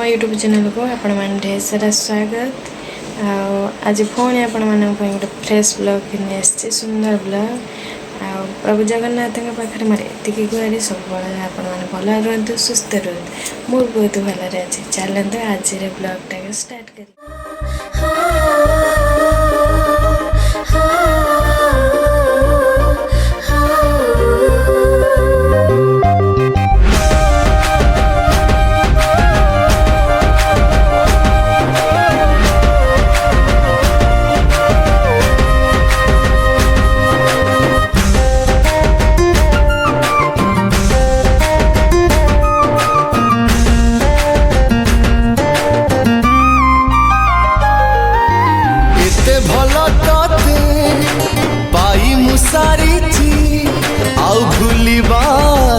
YouTube channel को आपण मैंने ढेर सारा स्वागत। आज पुणी आपण गोटे फ्रेश ब्लॉग कि सुंदर ब्लॉग प्रभु जगन्नाथ पाखे मोर एति गुहारी सब आपण मैंने भल रुहतु सुस्थ रुहतु मुझे बहुत भलरे अच्छे। चलते आज ब्लॉगटा स्टार्ट कर।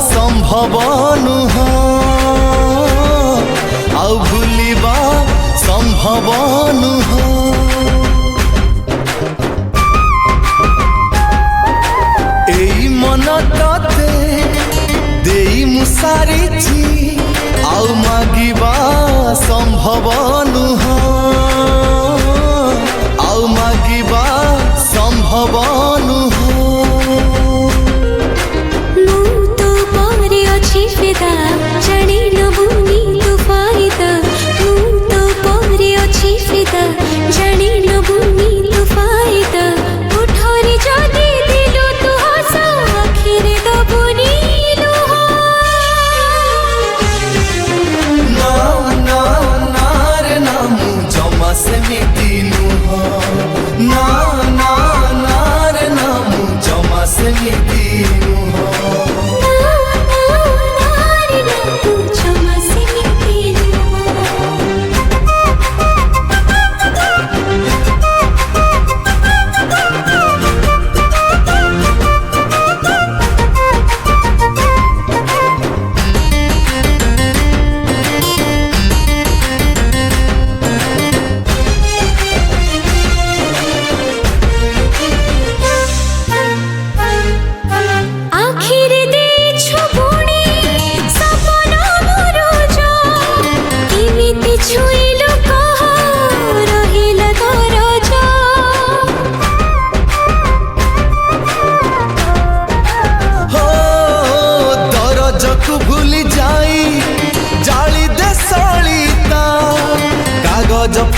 संभव नुह आउ भूलिबा संभव नुह एई मन तते देई मुसारिछि आउ मागिबा संभव नुह आउ मागिबा संभव नुह जानी नबुनी तो फायदा तो परे अच्छी फिदा जानी नबुनी तो फायदा उठोरी जदी दिलो तो हस आखिरे दबुनी ना ना ना रे ना मु जमा सेमिति नुह ना ना ना रे ना मु जमा सेमिति नुह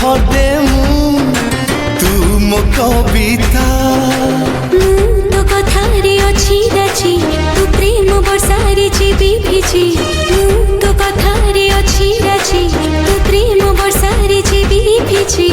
फटे तुम कविता तो कथारे अच्छी राची तू प्रेम बरसारे जीवी भिजी तो कथारे अच्छी राची तू प्रेम बरसारे जीवी भिजी